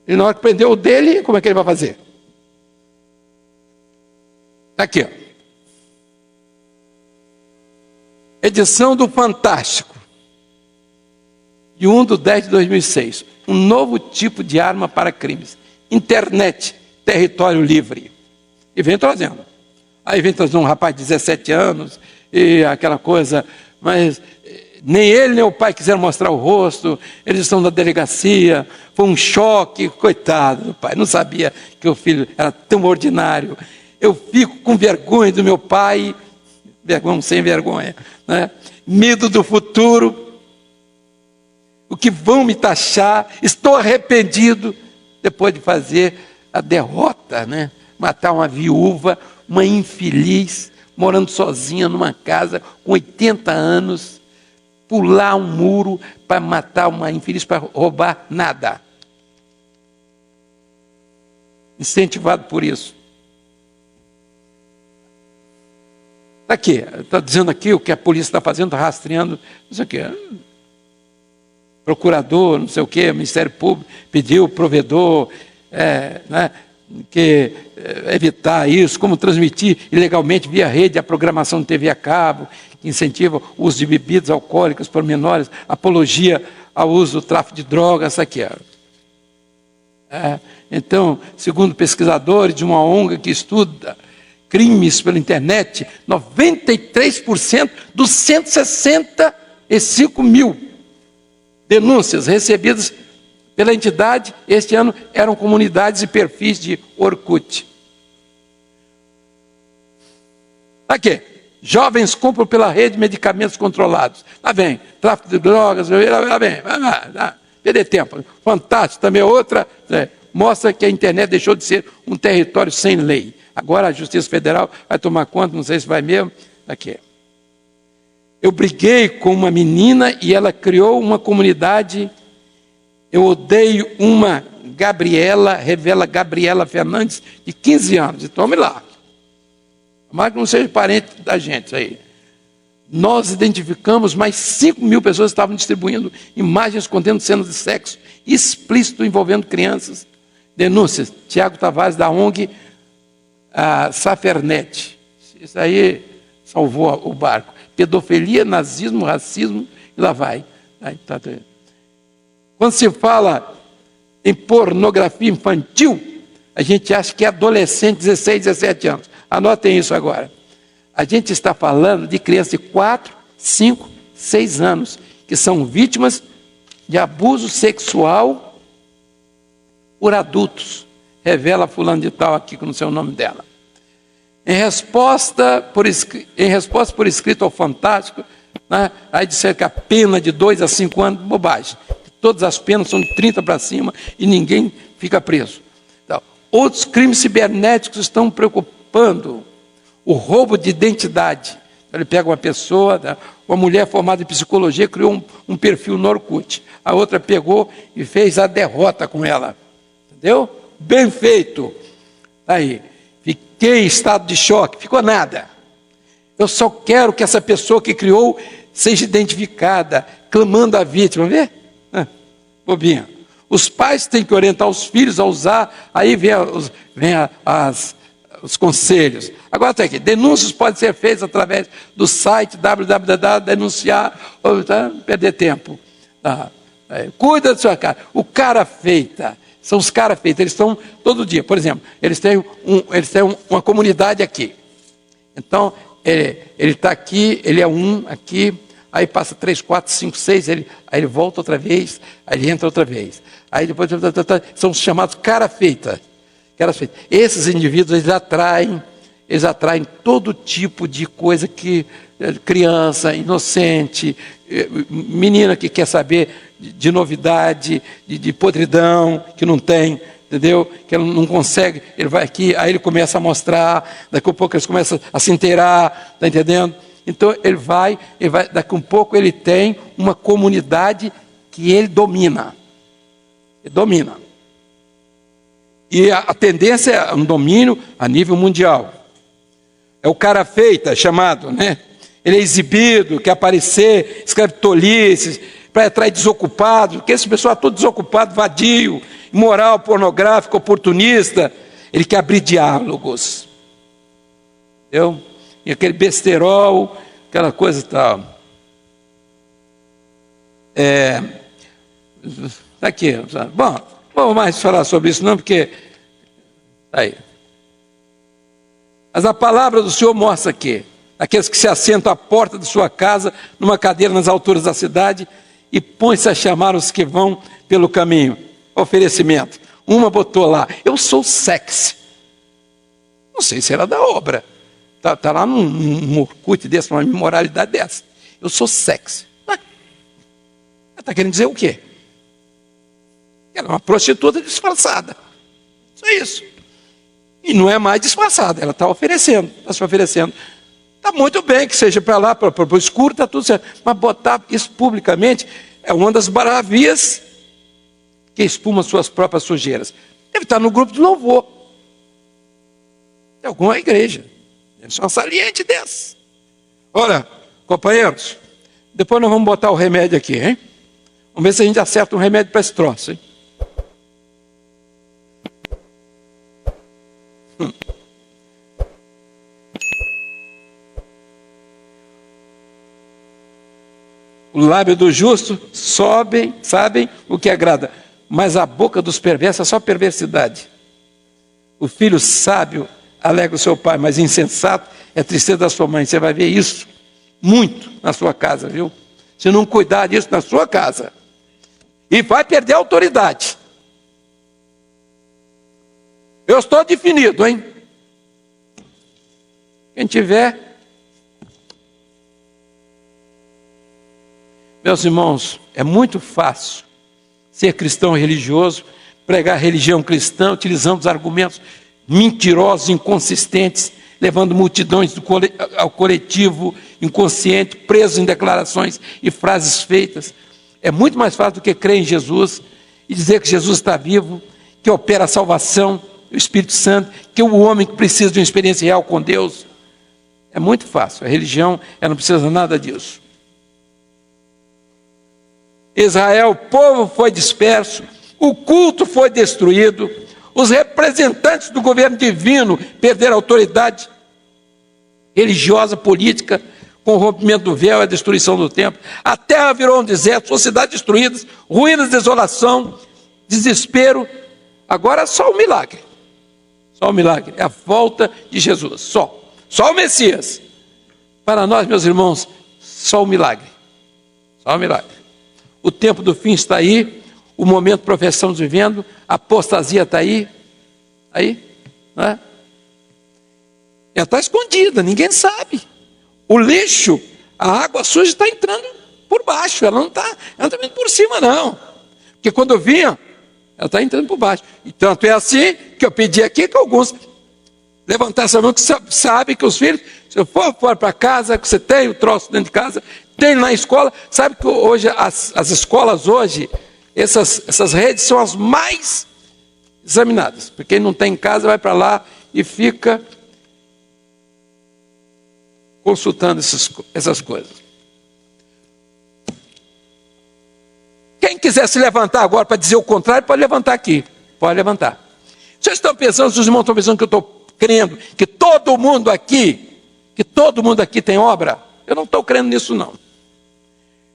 Ele na hora que prendeu o dele, como é que ele vai fazer? Está aqui. Ó. Edição do Fantástico. E 1/10/2006. Um novo tipo de arma para crimes. Internet, território livre. E vem trazendo. Aí vem trazendo um rapaz de 17 anos, e aquela coisa, mas nem ele nem o pai quiseram mostrar o rosto, eles estão na delegacia, foi um choque, coitado do pai, não sabia que o filho era tão ordinário. Eu fico com vergonha do meu pai, vergonha sem vergonha, né? Medo do futuro, o que vão me taxar, estou arrependido, depois de fazer a derrota, né? Matar uma viúva, uma infeliz, morando sozinha numa casa com 80 anos, pular um muro para matar uma infeliz, para roubar nada. Incentivado por isso. Está aqui, está dizendo aqui o que a polícia está fazendo, rastreando, não sei o quê. Procurador, não sei o quê, Ministério Público, pediu provedor, né, que evitar isso, como transmitir ilegalmente via rede a programação de TV a cabo, que incentiva o uso de bebidas alcoólicas por menores, apologia ao uso do tráfico de drogas, isso aqui. Então, segundo pesquisadores de uma ONG que estuda crimes pela internet, 93% dos 165 mil denúncias recebidas pela entidade este ano eram comunidades e perfis de Orkut. Aqui, jovens compram pela rede medicamentos controlados. Lá vem, tráfico de drogas, lá vem, perder tempo. Fantástico, também outra, mostra que a internet deixou de ser um território sem lei. Agora a Justiça Federal vai tomar conta, não sei se vai mesmo. Aqui. Eu briguei com uma menina e ela criou uma comunidade. Eu odeio uma Gabriela, revela Gabriela Fernandes, de 15 anos. E tome lá. Mas que não seja parente da gente aí. Nós identificamos mais 5 mil pessoas que estavam distribuindo imagens contendo cenas de sexo explícito envolvendo crianças. Denúncias. Tiago Tavares, da ONG Safernet. Isso aí salvou o barco. Pedofilia, nazismo, racismo, e lá vai. Quando se fala em pornografia infantil, a gente acha que é adolescente, 16, 17 anos. Anotem isso agora. A gente está falando de crianças de 4, 5, 6 anos, que são vítimas de abuso sexual por adultos. Revela fulano de tal aqui, que não sei o nome dela. Em resposta por escrito ao Fantástico, né, aí disseram que a pena de 2 a 5 anos, bobagem. Todas as penas são de 30 para cima e ninguém fica preso. Então, outros crimes cibernéticos estão preocupando. O roubo de identidade. Ele pega uma pessoa, né, uma mulher formada em psicologia, criou um perfil no Orkut. A outra pegou e fez a derrota com ela. Entendeu? Bem feito. Aí, fiquei em estado de choque, ficou nada. Eu só quero que essa pessoa que criou seja identificada, clamando a vítima. Vê? Bobinha. Os pais têm que orientar os filhos a usar, aí vem os conselhos. Agora está aqui, denúncias podem ser feitas através do site www.denunciar, perder tempo. Cuida da sua casa. O cara feita, são os cara feita, eles estão todo dia. Por exemplo, eles têm uma comunidade aqui. Então, ele está aqui, ele é um aqui, aí passa 3, 4, 5, 6, aí ele volta outra vez, aí ele entra outra vez. Aí depois são os chamados cara feita. Esses indivíduos, eles atraem todo tipo de coisa que criança, inocente, menina que quer saber de novidade, de podridão, que não tem, entendeu? Que ela não consegue, ele vai aqui, aí ele começa a mostrar, daqui a pouco eles começam a se inteirar, está entendendo? Então ele vai, daqui a pouco ele tem uma comunidade que ele domina. Ele domina. E a tendência é um domínio a nível mundial. É o cara feita, chamado, né? Ele é exibido, quer aparecer, escreve tolices, para atrair desocupados, porque esse pessoal é todo desocupado, vadio, imoral, pornográfico, oportunista. Ele quer abrir diálogos. Entendeu? E aquele besterol, aquela coisa e tal. Está aqui. Bom, não vou mais falar sobre isso não, porque... Aí. Mas a palavra do Senhor mostra que aqueles que se assentam à porta de sua casa, numa cadeira nas alturas da cidade, e põe-se a chamar os que vão pelo caminho. Oferecimento. Uma botou lá, eu sou sexy. Não sei se era da obra. Está lá num Orkut desse, uma imoralidade dessa. Eu sou sexy. Está querendo dizer o quê? Ela é uma prostituta disfarçada. Isso é isso. E não é mais disfarçada, ela está oferecendo, está se oferecendo. Está muito bem que seja para lá, para o escuro, está tudo certo. Mas botar isso publicamente é uma das maravilhas que espuma suas próprias sujeiras. Deve estar no grupo de louvor. Tem alguma igreja. Deve ser uma saliente dessa. Olha, companheiros, depois nós vamos botar o remédio aqui, hein? Vamos ver se a gente acerta um remédio para esse troço, hein? O lábio do justo sabem o que agrada, mas a boca dos perversos é só perversidade. O filho sábio alegra o seu pai, mas insensato é tristeza da sua mãe. Você vai ver isso muito na sua casa, viu? Se não cuidar disso na sua casa, e vai perder a autoridade. Eu estou definido, hein? Quem tiver... Meus irmãos, é muito fácil ser cristão e religioso, pregar religião cristã, utilizando os argumentos mentirosos, inconsistentes, levando multidões ao coletivo inconsciente, presos em declarações e frases feitas. É muito mais fácil do que crer em Jesus e dizer que Jesus está vivo, que opera a salvação, o Espírito Santo, que o homem que precisa de uma experiência real com Deus. É muito fácil. A religião, ela não precisa nada disso. Israel, o povo foi disperso, o culto foi destruído, os representantes do governo divino perderam a autoridade religiosa, política, com o rompimento do véu e a destruição do templo. A terra virou um deserto, suas cidades destruídas, ruínas, desolação, desespero. Agora só o milagre. Só o milagre. É a volta de Jesus. Só o Messias. Para nós, meus irmãos, só o milagre. Só o milagre. O tempo do fim está aí, o momento de profissão vivendo, a apostasia está aí, não é? Ela está escondida, ninguém sabe. O lixo, a água suja está entrando por baixo, ela não está vindo por cima não. Porque quando eu vinha, ela está entrando por baixo. E tanto é assim que eu pedi aqui que alguns levantassem a mão que sabem que os filhos Se eu for fora para casa, que você tem o troço dentro de casa, tem na escola. Sabe que hoje, as escolas hoje, essas redes são as mais examinadas. Porque quem não tem em casa vai para lá e fica consultando essas coisas. Quem quiser se levantar agora para dizer o contrário, pode levantar aqui. Pode levantar. Vocês estão pensando, os irmãos estão pensando que eu estou crendo que todo mundo aqui tem obra? Eu não estou crendo nisso, não.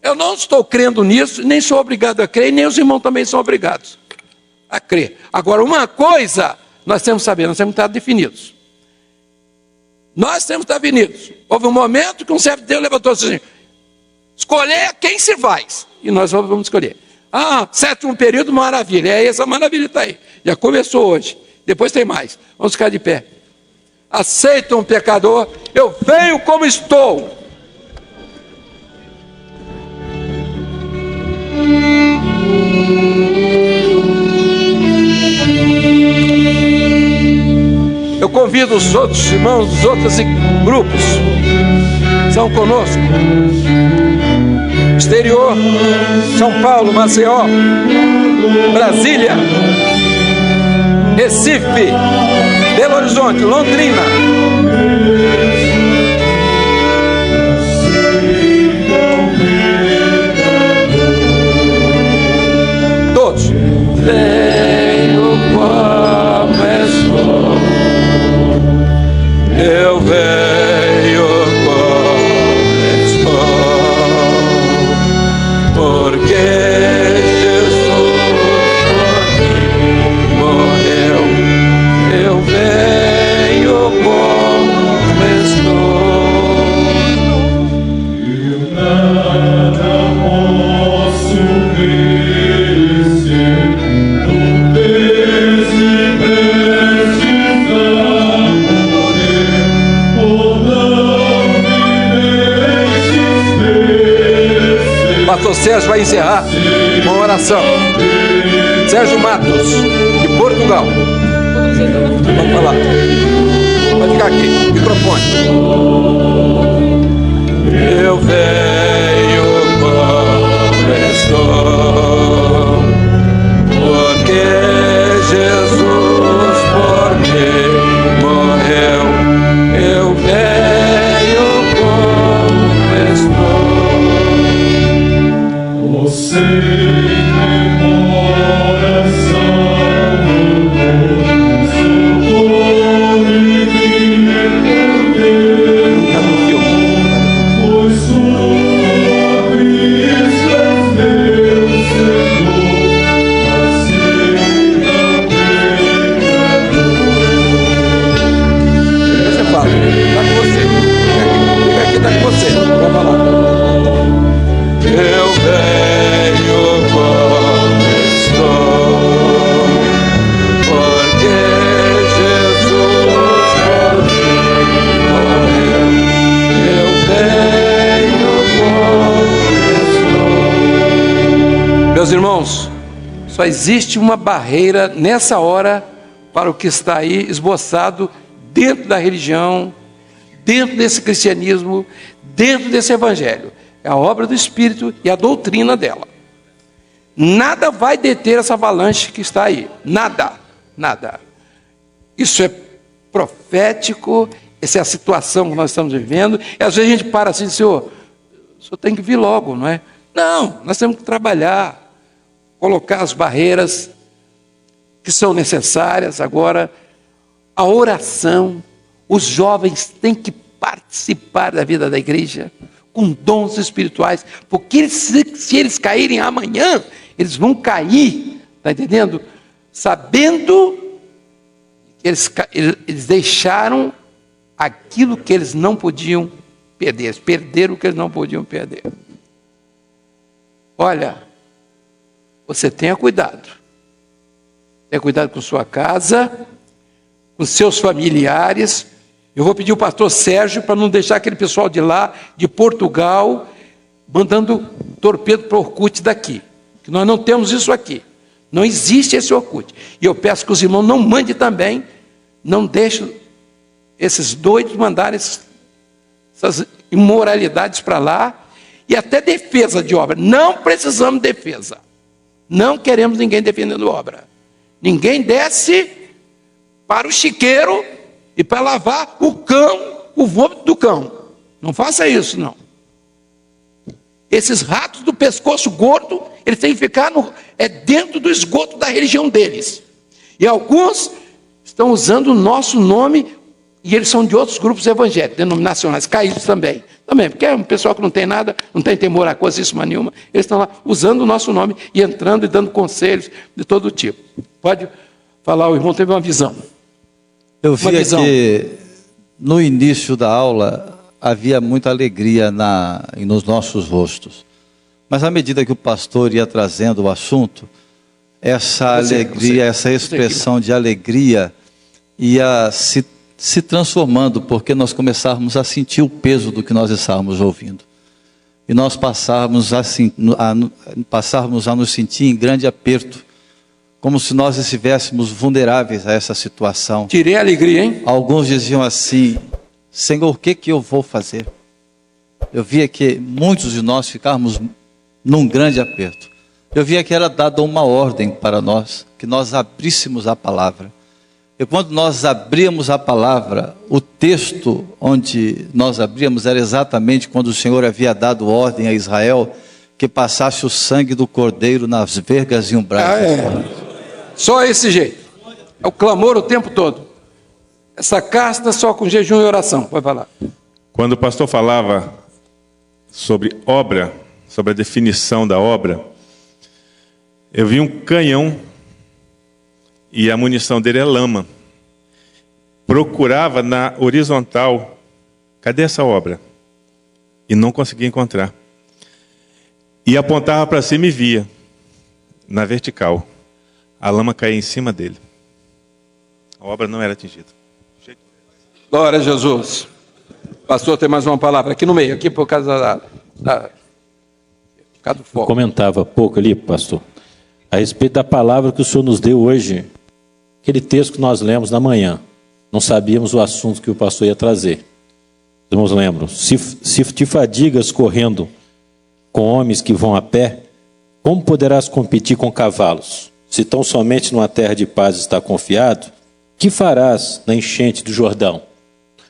Eu não estou crendo nisso, nem sou obrigado a crer, nem os irmãos também são obrigados a crer. Agora, uma coisa nós temos que saber, nós temos que estar definidos. Nós temos que estar definidos. Houve um momento que um servo de Deus levantou-se assim, escolher quem se faz. E nós vamos escolher. Sétimo período, maravilha. Essa maravilha está aí. Já começou hoje. Depois tem mais. Vamos ficar de pé. Aceita um pecador. Eu venho como estou. Eu convido os outros irmãos dos outros grupos. São conosco. Exterior, São Paulo, Maceió, Brasília, Recife, Belo Horizonte, Londrina. Todos. Venho como estou, eu venho como estou, porque Jesus por mim morreu. Eu venho como estou. Eu nada posso merecer, não desistes a morrer, por não me deixes vencer. Pastor Sérgio vai encerrar com uma oração. Sérgio Matos, de Portugal. Vamos falar. Pode ficar aqui, microfone. Eu venho como estou, porque Jesus por mim morreu. Eu venho como estou. Você demora Meus irmãos, só existe uma barreira nessa hora para o que está aí esboçado dentro da religião, dentro desse cristianismo, dentro desse evangelho. É a obra do Espírito e a doutrina dela. Nada vai deter essa avalanche que está aí. Nada, nada. Isso é profético, essa é a situação que nós estamos vivendo. E às vezes a gente para assim, Senhor, o Senhor tem que vir logo, não é? Não, nós temos que trabalhar, colocar as barreiras que são necessárias. Agora, a oração, os jovens têm que participar da vida da igreja com dons espirituais, porque se eles caírem amanhã, eles vão cair, está entendendo? Sabendo que eles deixaram aquilo que eles não podiam perder, eles perderam o que eles não podiam perder. Olha, você tenha cuidado com sua casa, com seus familiares. Eu vou pedir o pastor Sérgio para não deixar aquele pessoal de lá, de Portugal, mandando torpedo para o Orkut daqui, que nós não temos isso aqui, não existe esse Orkut. E eu peço que os irmãos não mandem também, não deixem esses doidos mandarem essas imoralidades para lá, e até defesa de obra. Não precisamos de defesa. Não queremos ninguém defendendo obra. Ninguém desce para o chiqueiro e para lavar o cão, o vômito do cão. Não faça isso, não. Esses ratos do pescoço gordo, eles têm que ficar dentro do esgoto da religião deles. E alguns estão usando o nosso nome, e eles são de outros grupos evangélicos, denominacionais, caídos também. Também, porque é um pessoal que não tem nada, não tem temor a coisíssima nenhuma, eles estão lá usando o nosso nome e entrando e dando conselhos de todo tipo. Pode falar, o irmão teve uma visão. Eu vi que no início da aula havia muita alegria nos nossos rostos. Mas à medida que o pastor ia trazendo o assunto, essa alegria, essa expressão de alegria ia se transformando, porque nós começávamos a sentir o peso do que nós estávamos ouvindo. E nós passávamos a nos sentir em grande aperto, como se nós estivéssemos vulneráveis a essa situação. Tirei a alegria, hein? Alguns diziam assim: Senhor, o que eu vou fazer? Eu via que muitos de nós ficávamos num grande aperto. Eu via que era dada uma ordem para nós, que nós abríssemos a palavra. E quando nós abríamos a palavra, o texto onde nós abríamos era exatamente quando o Senhor havia dado ordem a Israel que passasse o sangue do cordeiro nas vergas e umbrais. Só esse jeito. É o clamor o tempo todo. Essa casta só com jejum e oração. Pode falar. Quando o pastor falava sobre obra, sobre a definição da obra, eu vi um canhão e a munição dele é lama. Procurava na horizontal, cadê essa obra? E não conseguia encontrar. E apontava para cima e via, na vertical, a lama caía em cima dele. A obra não era atingida. Glória a Jesus. Pastor, tem mais uma palavra aqui no meio, aqui por causa por causa do foco. Eu comentava pouco ali, pastor, a respeito da palavra que o Senhor nos deu hoje. Aquele texto que nós lemos na manhã, não sabíamos o assunto que o pastor ia trazer. Os irmãos lembram? Se te fadigas correndo com homens que vão a pé, como poderás competir com cavalos? Se tão somente numa terra de paz está confiado, que farás na enchente do Jordão?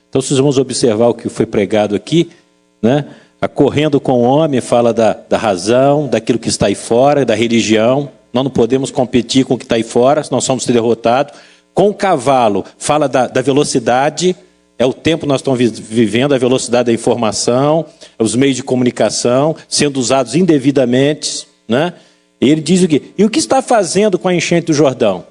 Então, se vamos observar o que foi pregado aqui, né? A correndo com o homem fala da razão, daquilo que está aí fora, da religião. Nós não podemos competir com o que está aí fora, nós somos derrotados. Com o cavalo, fala da velocidade, é o tempo que nós estamos vivendo, a velocidade da informação, os meios de comunicação, sendo usados indevidamente, né? E ele diz o quê? E o que está fazendo com a enchente do Jordão?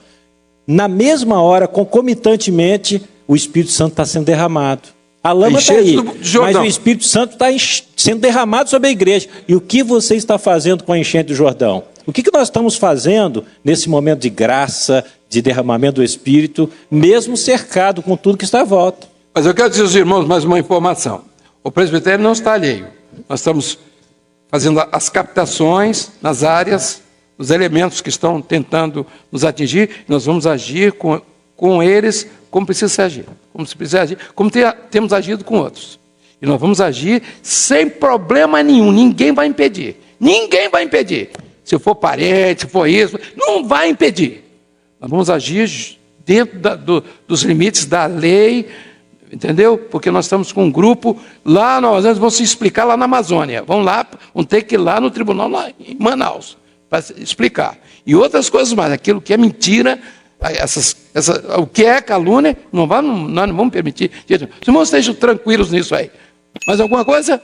Na mesma hora, concomitantemente, o Espírito Santo está sendo derramado. A lama está aí, mas o Espírito Santo está sendo derramado sobre a igreja. E o que você está fazendo com a enchente do Jordão? O que nós estamos fazendo nesse momento de graça, de derramamento do Espírito, mesmo cercado com tudo que está à volta? Mas eu quero dizer aos irmãos mais uma informação. O presbitério não está alheio. Nós estamos fazendo as captações nas áreas, nos elementos que estão tentando nos atingir. Nós vamos agir com eles como precisa ser agir. Como temos agido com outros. E nós vamos agir sem problema nenhum. Ninguém vai impedir. Ninguém vai impedir. Se for parente, se for isso, não vai impedir. Nós vamos agir dentro dos limites da lei, entendeu? Porque nós estamos com um grupo lá, nós vamos se explicar lá na Amazônia. Vamos ter que ir lá no tribunal, lá em Manaus, para explicar. E outras coisas mais, aquilo que é mentira, o que é calúnia, nós não vamos permitir. Os irmãos estejam tranquilos nisso aí. Mais alguma coisa?